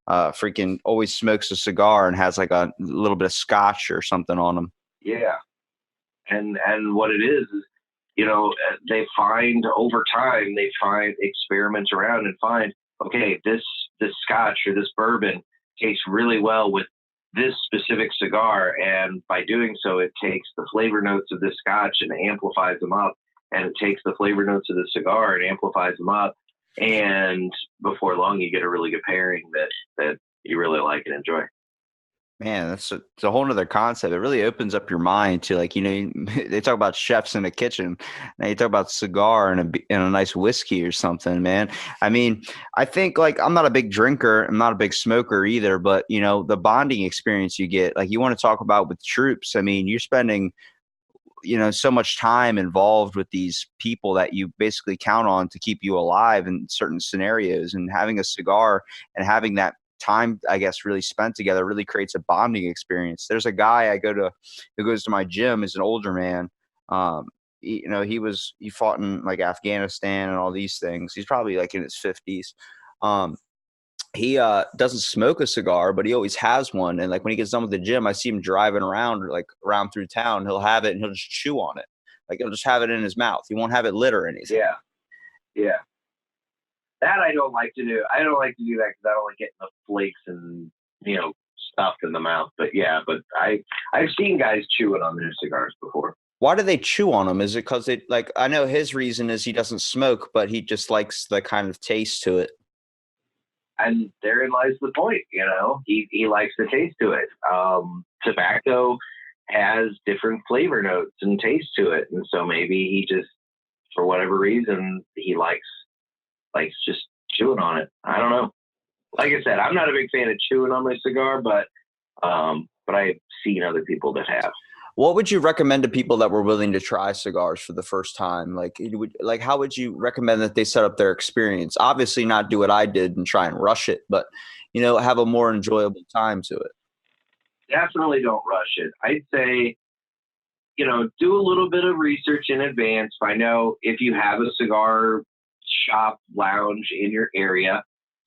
freaking always smokes a cigar and has like a little bit of scotch or something on him. Yeah. And what it is, they find over time, experiments around and find, okay, this scotch or this bourbon tastes really well with this specific cigar. And by doing so, it takes the flavor notes of this scotch and amplifies them up. And it takes the flavor notes of the cigar and amplifies them up. And before long, you get a really good pairing that you really like and enjoy. Man, it's a whole nother concept. It really opens up your mind to like, they talk about chefs in the kitchen. Now you talk about cigar and a nice whiskey or something, man. I mean, I think like I'm not a big drinker. I'm not a big smoker either, but the bonding experience you get, like you want to talk about with troops. I mean, you're spending, so much time involved with these people that you basically count on to keep you alive in certain scenarios, and having a cigar and having that time, I guess, really spent together really creates a bonding experience. There's a guy who goes to my gym, is an older man. He fought in like Afghanistan and all these things. He's probably like in his 50s. He doesn't smoke a cigar, but he always has one. And like when he gets done with the gym, I see him driving around through town. He'll have it and he'll just chew on it. Like he'll just have it in his mouth. He won't have it lit or anything. Yeah. That I don't like to do. I don't like to do that because I don't like getting the flakes and stuff in the mouth. But I've seen guys chewing on their cigars before. Why do they chew on them? Is it because I know his reason is he doesn't smoke, but he just likes the kind of taste to it. And therein lies the point. He likes the taste to it. Tobacco has different flavor notes and taste to it, and so maybe he just, for whatever reason, he likes just chewing on it. I don't know. Like I said, I'm not a big fan of chewing on my cigar, but I've seen other people that have. What would you recommend to people that were willing to try cigars for the first time? How would you recommend that they set up their experience? Obviously not do what I did and try and rush it, but, have a more enjoyable time to it. Definitely don't rush it. I'd say, do a little bit of research in advance. Find out if you have a cigar shop lounge in your area.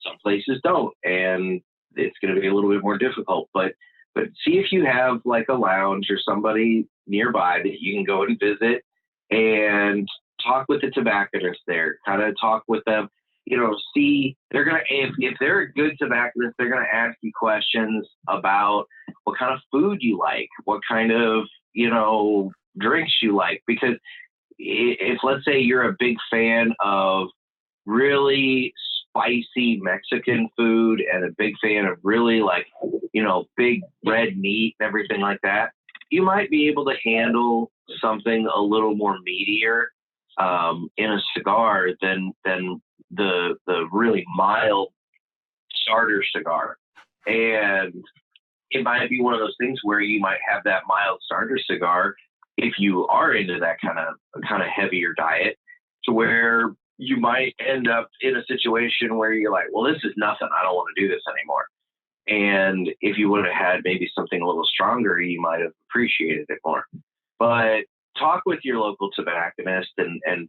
Some places don't, and it's going to be a little bit more difficult. But see if you have like a lounge or somebody nearby that you can go and visit and talk with the tobacconist there. Kind of talk with them. See, they're gonna if they're a good tobacconist, they're gonna ask you questions about what kind of food you like, what kind of drinks you like. Because if let's say you're a big fan of really spicy Mexican food and a big fan of really like big red meat and everything like that, you might be able to handle something a little more meatier in a cigar than the really mild starter cigar. And it might be one of those things where you might have that mild starter cigar if you are into that kind of heavier diet, to where you might end up in a situation where you're like, well, this is nothing. I don't want to do this anymore. And if you would have had maybe something a little stronger, you might have appreciated it more. But talk with your local tobacconist and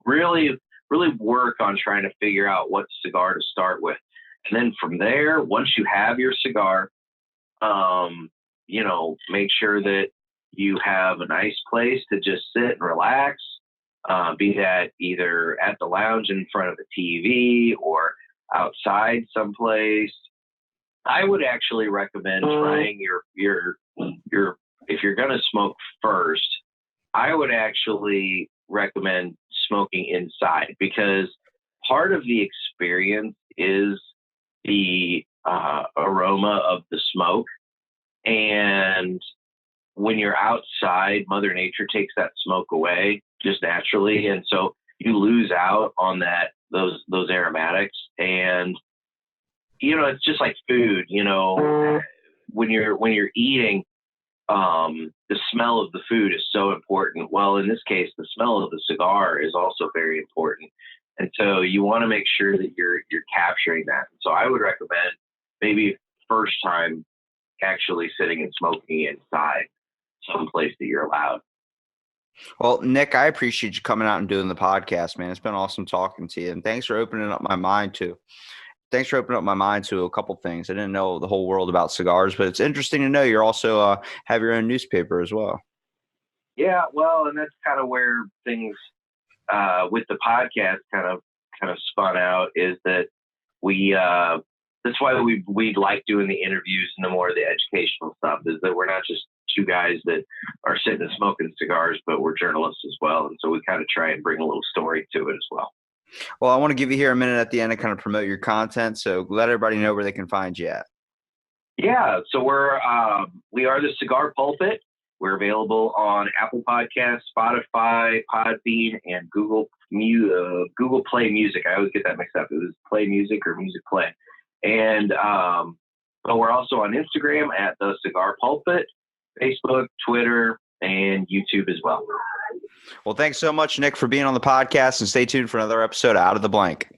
really work on trying to figure out what cigar to start with. And then from there, once you have your cigar, make sure that you have a nice place to just sit and relax, be that either at the lounge in front of a TV or outside someplace. I would actually recommend trying your if you're going to smoke first, I would actually recommend smoking inside, because part of the experience is the aroma of the smoke. And when you're outside, Mother Nature takes that smoke away just naturally. And so you lose out on those aromatics. And, it's just like food, when you're eating, the smell of the food is so important. Well, in this case, the smell of the cigar is also very important. And so you want to make sure that you're capturing that. So I would recommend maybe first time actually sitting and smoking inside someplace that you're allowed. Well, Nick, I appreciate you coming out and doing the podcast, man. It's been awesome talking to you. And thanks for opening up my mind to a couple things. I didn't know the whole world about cigars, but it's interesting to know you're also have your own newspaper as well. Yeah, well, and that's kind of where things with the podcast kind of spun out, is that we that's why we like doing the interviews and the more of the educational stuff, is that we're not just two guys that are sitting and smoking cigars, but we're journalists as well. And so we kind of try and bring a little story to it as well. Well, I want to give you here a minute at the end to kind of promote your content. So let everybody know where they can find you at. Yeah. So we are the Cigar Pulpit. We're available on Apple Podcasts, Spotify, Podbean, and Google Play Music. I always get that mixed up. It was Play Music or Music Play. And but we're also on Instagram at the Cigar Pulpit, Facebook, Twitter, and YouTube as well. Well, thanks so much, Nick, for being on the podcast, and stay tuned for another episode of Out of the Blank.